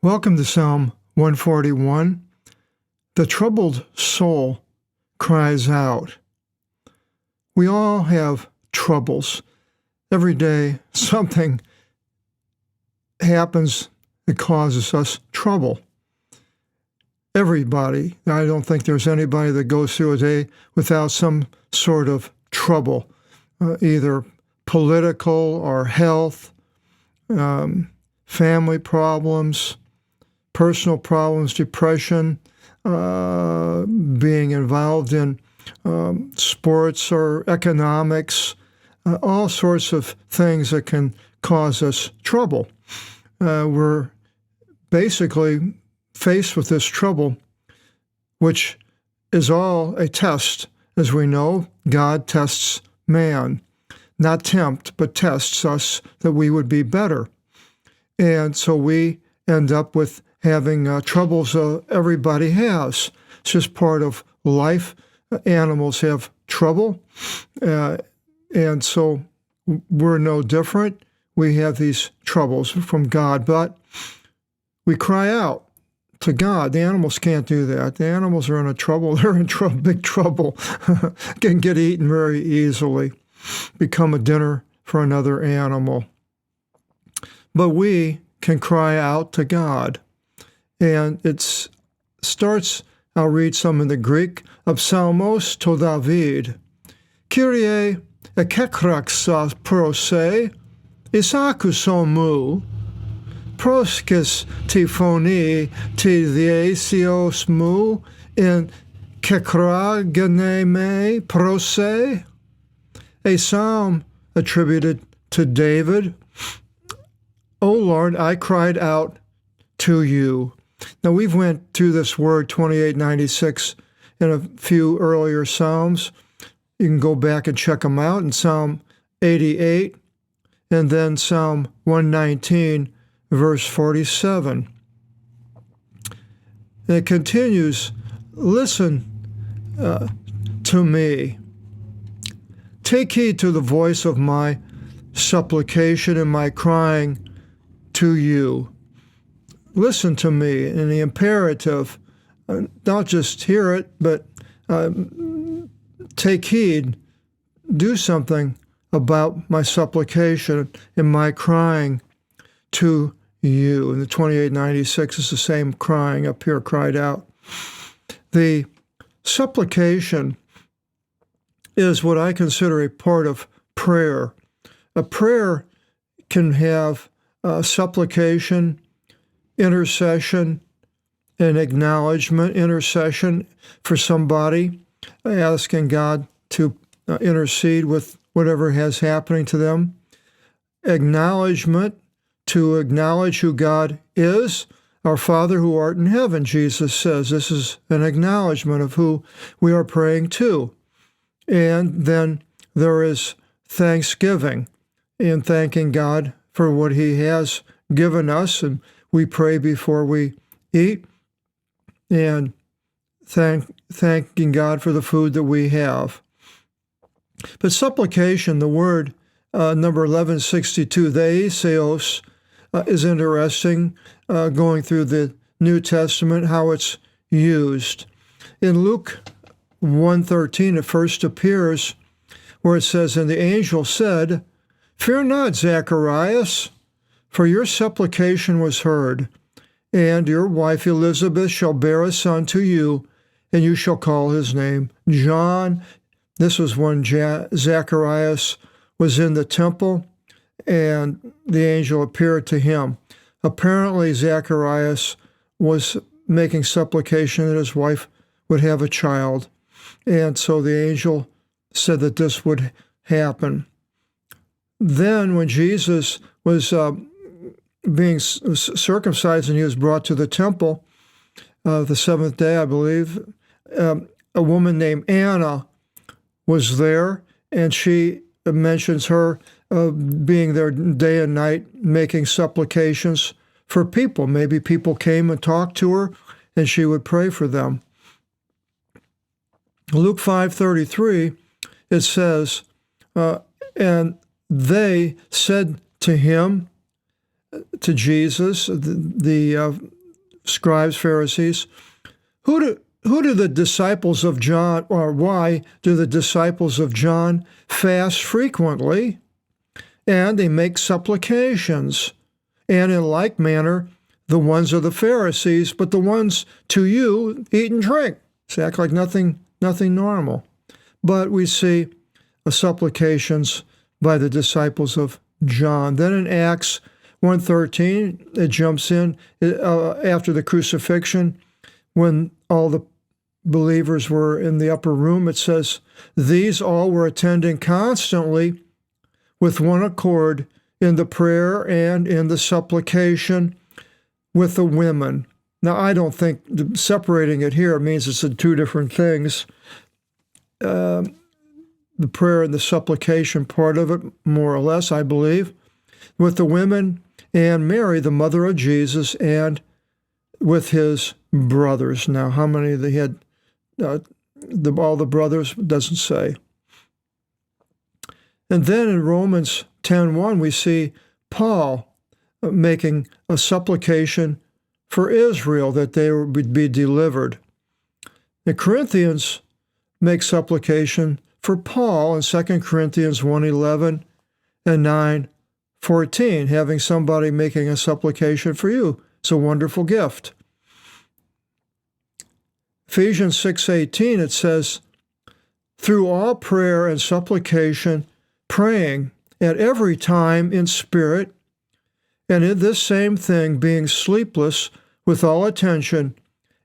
Welcome to Psalm 141. The troubled soul cries out. We all have troubles. Every day something happens that causes us trouble. Everybody. I don't think there's anybody that goes through a day without some sort of trouble, either political or health, family problems, personal problems, depression, being involved in sports or economics, all sorts of things that can cause us trouble. We're basically faced with this trouble, which is all a test. As we know, God tests man, not tempt, but tests us that we would be better. And so we end up with having troubles everybody has. It's just part of life. Animals have trouble, and so we're no different. We have these troubles from God, but we cry out to God. The animals can't do that. The animals are in trouble. They're in big trouble. Can get eaten very easily, become a dinner for another animal. But we can cry out to God. And it starts, I'll read some in the Greek, of Psalmos to David. Kyrie ekekraksa prose, isakuson mu, proskis ti phoni ti diesios mu, in kekragene me prose. A psalm attributed to David. O Lord, I cried out to you. Now, we've went through this word 2896 in a few earlier Psalms. You can go back and check them out in Psalm 88 and then Psalm 119, verse 47. And it continues, listen to me. Take heed to the voice of my supplication and my crying to you. Listen to me in the imperative. Not just hear it, but take heed. Do something about my supplication and my crying to you. And the 2896 is the same crying up here, cried out. The supplication is what I consider a part of prayer. A prayer can have supplication, intercession, and acknowledgement. Intercession for somebody, asking God to intercede with whatever has happening to them. Acknowledgement, to acknowledge who God is, our Father who art in heaven. Jesus says this is an acknowledgement of who we are praying to. And then there is thanksgiving, in thanking God for what He has given us, and we pray before we eat, and thanking God for the food that we have. But supplication, the word number 1162, theseos, is interesting, going through the New Testament, how it's used. In Luke 1:13, it first appears where it says, and the angel said, Fear not, Zacharias, for your supplication was heard, and your wife Elizabeth shall bear a son to you, and you shall call his name John. This was when Zacharias was in the temple, and the angel appeared to him. Apparently, Zacharias was making supplication that his wife would have a child, and so the angel said that this would happen. Then, when Jesus was being circumcised and he was brought to the temple, the seventh day, I believe, a woman named Anna was there, and she mentions her being there day and night making supplications for people. Maybe people came and talked to her, and she would pray for them. Luke 5:33, it says, and they said to him, to Jesus, the scribes, Pharisees, who do the disciples of John, or why do the disciples of John fast frequently, and they make supplications, and in like manner the ones of the Pharisees, but the ones to you eat and drink. They act like nothing normal. But we see supplications by the disciples of John. Then in Acts 1:13, it jumps in after the crucifixion, when all the believers were in the upper room. It says, these all were attending constantly with one accord in the prayer and in the supplication with the women. Now, I don't think separating it here means it's two different things. The prayer and the supplication part of it, more or less, I believe, with the women and Mary, the mother of Jesus, and with his brothers. Now, how many they had, all the brothers, doesn't say. And then in Romans 10:1, we see Paul making a supplication for Israel that they would be delivered. The Corinthians make supplication for Paul in 2 Corinthians 1:11 and 9:14. Having somebody making a supplication for you, it's a wonderful gift. Ephesians 6:18, it says, through all prayer and supplication, praying at every time in spirit, and in this same thing being sleepless with all attention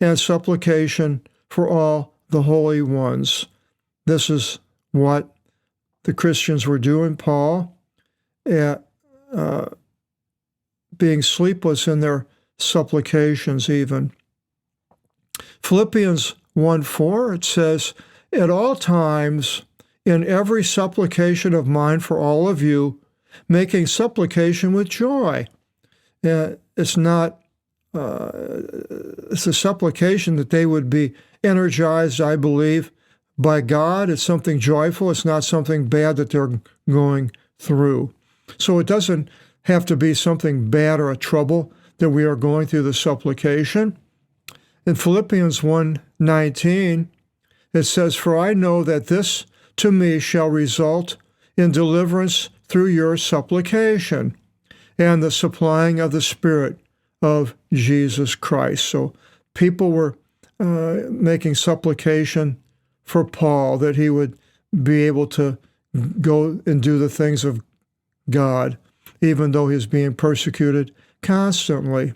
and supplication for all the holy ones. This is what the Christians were doing, Paul, being sleepless in their supplications even. Philippians 1:4, it says, at all times, in every supplication of mine for all of you, making supplication with joy. It's not, it's a supplication that they would be energized, I believe, by God. It's something joyful. It's not something bad that they're going through. So it doesn't have to be something bad or a trouble that we are going through the supplication. In Philippians 1:19, it says, for I know that this to me shall result in deliverance through your supplication and the supplying of the Spirit of Jesus Christ. So people were making supplication for Paul that he would be able to go and do the things of God, even though he's being persecuted constantly.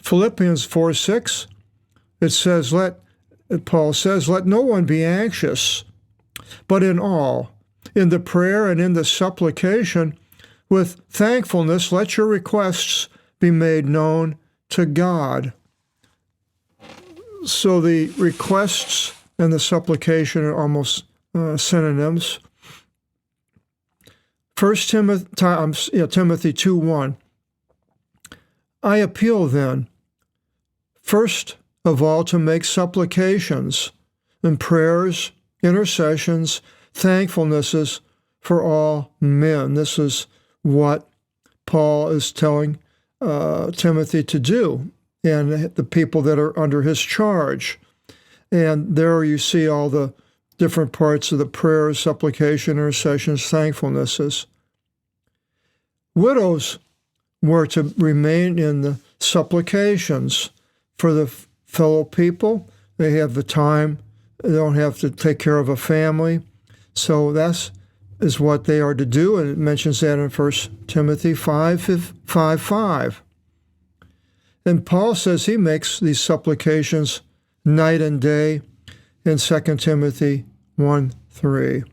Philippians 4:6, it says, Paul says, let no one be anxious, but in all, in the prayer and in the supplication, with thankfulness, let your requests be made known to God. So the requests and the supplication are almost synonyms. 1 Timothy 2:1. I appeal then, first of all, to make supplications and prayers, intercessions, thankfulnesses for all men. This is what Paul is telling Timothy to do, and the people that are under his charge. And there you see all the different parts of the prayers, supplication, intercessions, thankfulnesses. Widows were to remain in the supplications for the fellow people. They have the time. They don't have to take care of a family. So that is what they are to do, and it mentions that in 1 Timothy 5:5. And Paul says he makes these supplications night and day in 2 Timothy 1:3.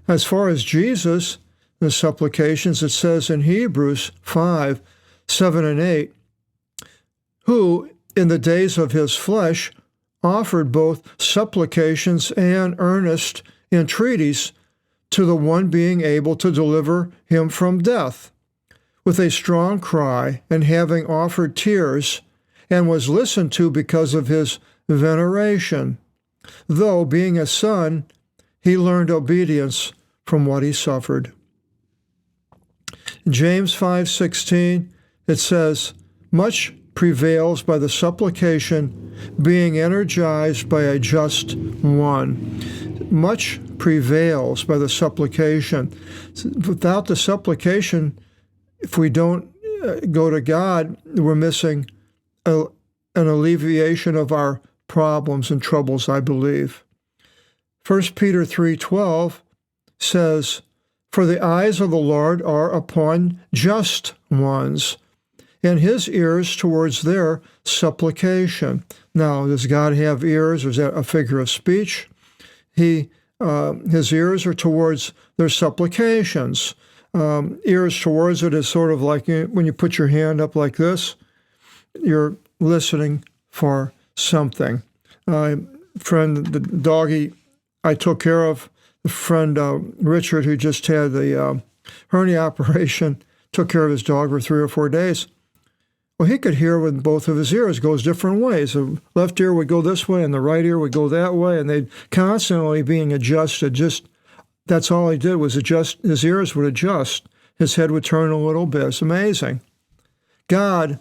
As far as Jesus, the supplications, it says in Hebrews 5:7 and 8, who in the days of his flesh offered both supplications and earnest entreaties to the one being able to deliver him from death, with a strong cry, and having offered tears, and was listened to because of his veneration. Though, being a son, he learned obedience from what he suffered. In James 5:16, it says, much prevails by the supplication, being energized by a just one. Much prevails by the supplication. Without the supplication, if we don't go to God, we're missing an alleviation of our problems and troubles, I believe. 1 Peter 3:12 says, for the eyes of the Lord are upon just ones, and his ears towards their supplication. Now, does God have ears, or is that a figure of speech? His ears are towards their supplications. Ears towards it is sort of like when you put your hand up like this, you're listening for something. Friend, the doggy I took care of, the friend Richard, who just had the hernia operation, took care of his dog for 3 or 4 days. Well, he could hear with both of his ears goes different ways. The left ear would go this way and the right ear would go that way, and they'd constantly being adjusted. Just that's all he did was adjust. His ears would adjust. His head would turn a little bit. It's amazing. God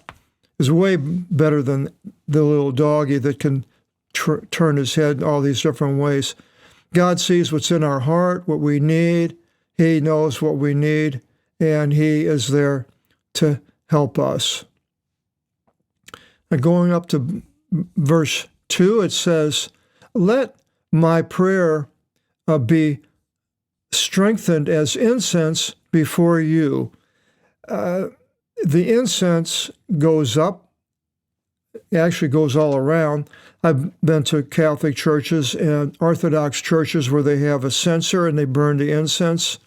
is way better than the little doggy that can turn his head all these different ways. God sees what's in our heart, what we need. He knows what we need, and he is there to help us. And going up to verse 2, it says, let my prayer be strengthened as incense before you. The incense goes up, it actually goes all around. I've been to Catholic churches and Orthodox churches where they have a censer and they burn the incense,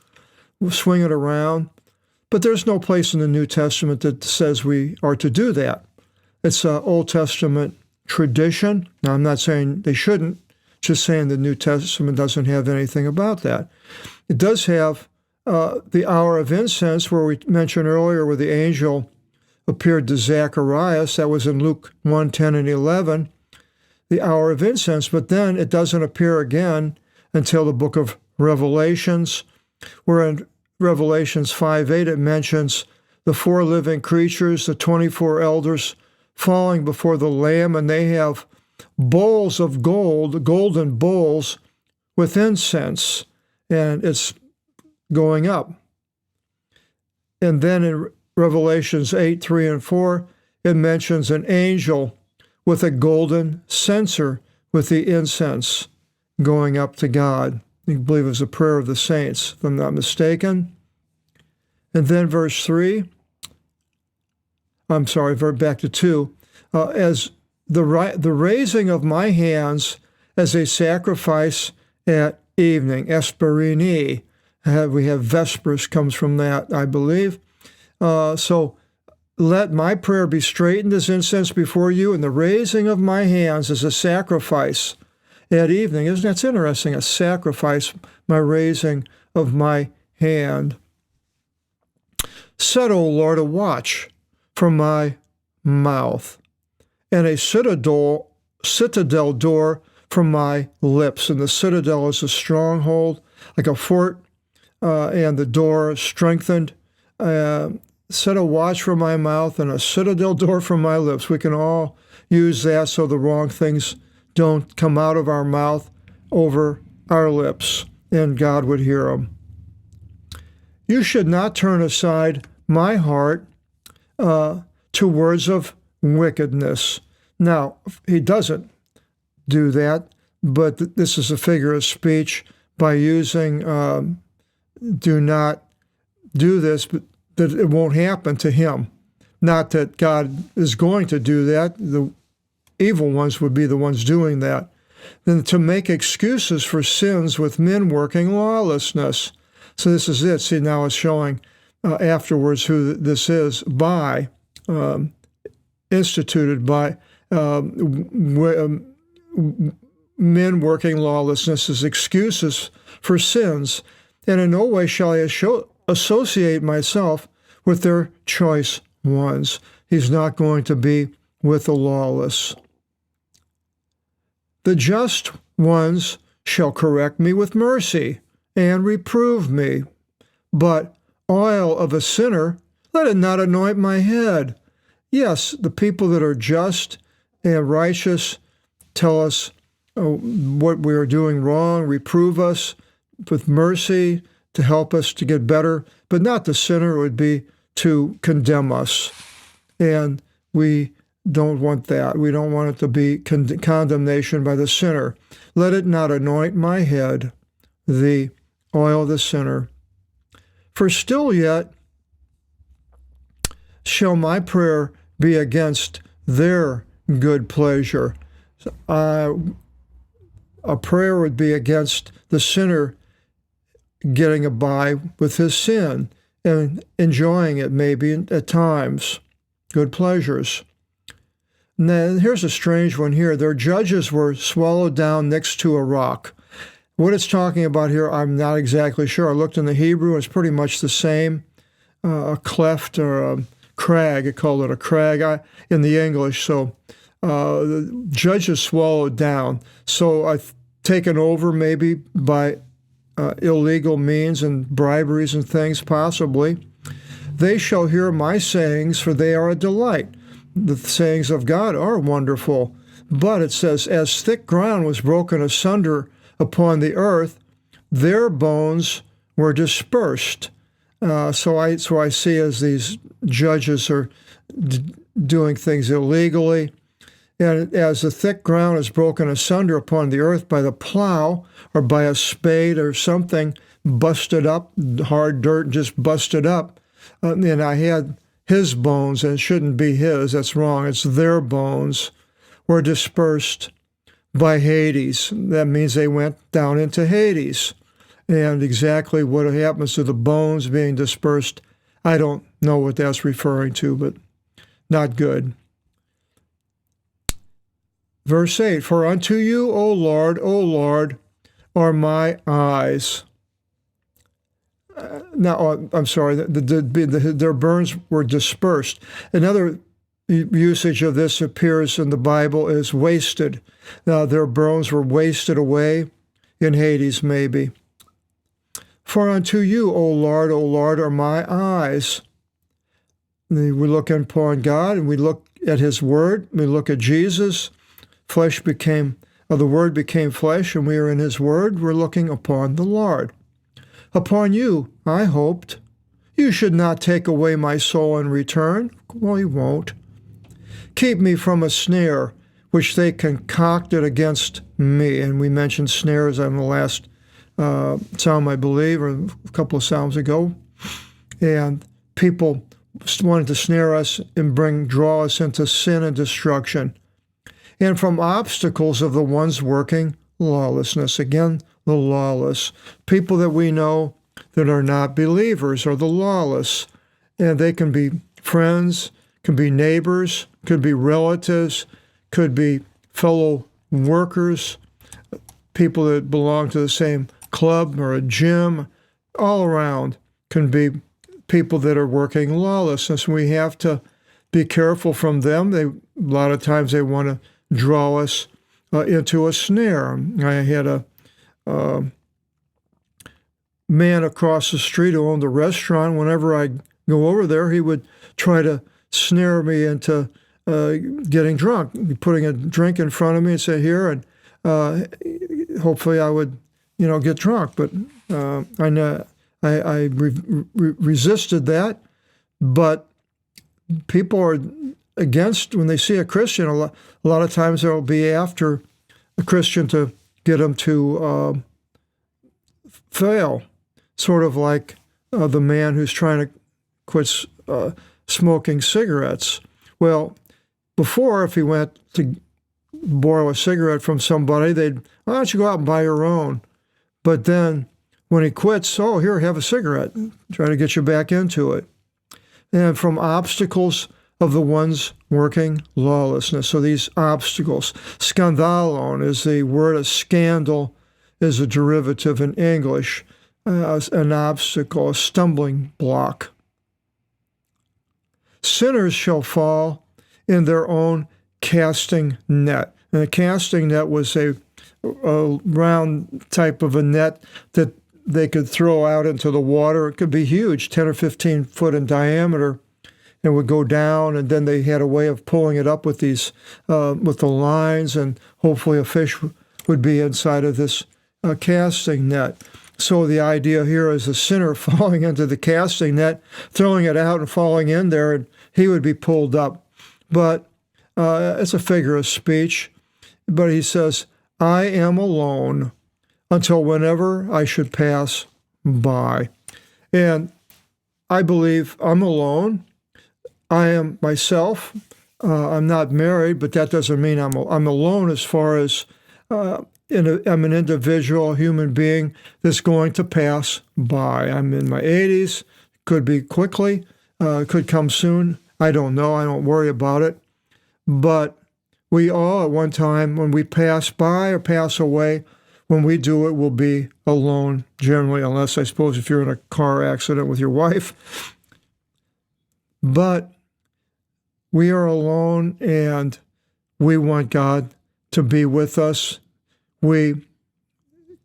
swing it around. But there's no place in the New Testament that says we are to do that. It's an Old Testament tradition. Now, I'm not saying they shouldn't, just saying the New Testament doesn't have anything about that. It does have the hour of incense, where we mentioned earlier where the angel appeared to Zacharias. That was in Luke 1:10 and 11, the hour of incense. But then it doesn't appear again until the book of Revelations, where in Revelations 5:8 it mentions the 4 living creatures, the 24 elders, falling before the Lamb, and they have bowls of gold, golden bowls with incense, and it's going up. And then in Revelations 8:3 and 4, it mentions an angel with a golden censer with the incense going up to God. I believe it was a prayer of the saints, if I'm not mistaken. And then verse 3, back to 2, as the raising of my hands as a sacrifice at evening, esperini. We have Vespers comes from that, I believe. So let my prayer be straightened as incense before you, and the raising of my hands as a sacrifice at evening. Isn't that interesting? A sacrifice, my raising of my hand. Set, O Lord, a watch for my mouth, and a citadel door for my lips. And the citadel is a stronghold, like a fort, and the door strengthened. Set a watch for my mouth and a citadel door for my lips. We can all use that so the wrong things don't come out of our mouth over our lips, and God would hear them. You should not turn aside my heart to words of wickedness. Now, he doesn't do that, but this is a figure of speech by using do not do this, but that it won't happen to him. Not that God is going to do that. The evil ones would be the ones doing that. Then to make excuses for sins with men working lawlessness. So this is it. See, now it's showing afterwards who this is by, instituted by men working lawlessness as excuses for sins. And in no way shall I associate myself with their choice ones. He's not going to be with the lawless. The just ones shall correct me with mercy and reprove me, but oil of a sinner, let it not anoint my head. Yes, the people that are just and righteous tell us what we are doing wrong, reprove us with mercy to help us to get better, but not the sinner. It would be to condemn us. And we don't want that. We don't want it to be condemnation by the sinner. Let it not anoint my head, the oil of the sinner. For still yet shall my prayer be against their good pleasure. A prayer would be against the sinner getting by with his sin and enjoying it maybe at times, good pleasures. Now, here's a strange one here. Their judges were swallowed down next to a rock. What it's talking about here, I'm not exactly sure. I looked in the Hebrew, it's pretty much the same. A cleft or a crag, I called it a crag in the English. So the judges swallowed down. So I've taken over maybe by illegal means and briberies and things, possibly. They shall hear my sayings, for they are a delight. The sayings of God are wonderful. But it says, as thick ground was broken asunder upon the earth, their bones were dispersed. So I see as these judges are doing things illegally, and as the thick ground is broken asunder upon the earth by the plow or by a spade or something, busted up, hard dirt just busted up, and I had his bones, and it shouldn't be his, that's wrong, it's their bones, were dispersed by Hades. That means they went down into Hades. And exactly what happens to the bones being dispersed, I don't know what that's referring to, but not good. Verse 8, for unto you, O Lord, are my eyes. I'm sorry, their burns were dispersed. Another usage of this appears in the Bible is wasted. Now, their bones were wasted away in Hades, maybe. For unto you, O Lord, are my eyes. We look upon God, and we look at his word, we look at Jesus. The word became flesh, and we are in his word. We're looking upon the Lord. Upon you, I hoped. You should not take away my soul in return. Well, you won't. Keep me from a snare, which they concocted against me. And we mentioned snares on the last psalm, I believe, or a couple of psalms ago. And people wanted to snare us and draw us into sin and destruction. And from obstacles of the ones working lawlessness. Again, the lawless. People that we know that are not believers are the lawless. And they can be friends, can be neighbors, could be relatives, could be fellow workers, people that belong to the same club or a gym, all around can be people that are working lawlessness. We have to be careful from them. A lot of times they want to draw us into a snare. I had a man across the street who owned a restaurant. Whenever I go over there, he would try to snare me into getting drunk, putting a drink in front of me and say, here, and hopefully I would, get drunk. But I resisted that. But people are against, when they see a Christian, a lot of times they'll be after a Christian to get them to fail, sort of like the man who's trying to quit smoking cigarettes. Well, before, if he went to borrow a cigarette from somebody, they'd, why don't you go out and buy your own? But then when he quits, oh, here, have a cigarette, try to get you back into it. And from obstacles of the ones working lawlessness. So these obstacles. Skandalon is the word, a scandal is a derivative in English, an obstacle, a stumbling block. Sinners shall fall in their own casting net. And a casting net was a round type of a net that they could throw out into the water. It could be huge, 10 or 15 foot in diameter. It would go down, and then they had a way of pulling it up with these, with the lines, and hopefully a fish would be inside of this casting net. So the idea here is a sinner falling into the casting net, throwing it out and falling in there, and he would be pulled up. But it's a figure of speech. But he says, I am alone until whenever I should pass by. And I believe I'm alone. I am myself. I'm not married, but that doesn't mean I'm alone as far as I'm an individual, human being that's going to pass by. I'm in my 80s. Could be quickly. Could come soon. I don't know. I don't worry about it. But we all, at one time, when we pass by or pass away, when we do it, we'll be alone, generally, unless, I suppose, if you're in a car accident with your wife. But we are alone, and we want God to be with us. We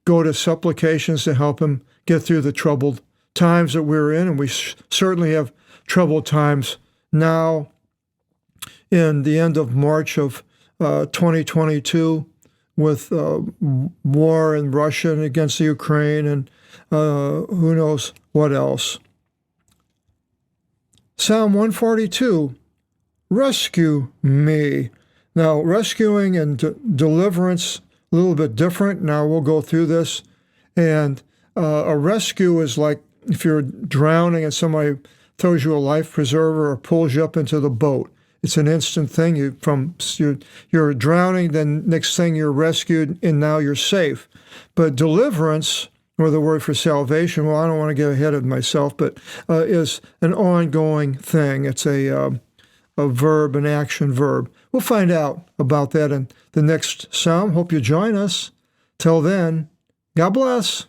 go to supplications to help him get through the troubled times that we're in, and we certainly have troubled times now in the end of March of 2022 with war in Russia and against the Ukraine and who knows what else. Psalm 142, rescue me. Now, rescuing and deliverance, a little bit different. Now, we'll go through this. And a rescue is like if you're drowning and somebody throws you a life preserver or pulls you up into the boat. It's an instant thing. You're drowning, then next thing you're rescued, and now you're safe. But deliverance, or the word for salvation, well, I don't want to get ahead of myself, but is an ongoing thing. It's a verb, an action verb. We'll find out about that in the next psalm. Hope you join us. Till then, God bless.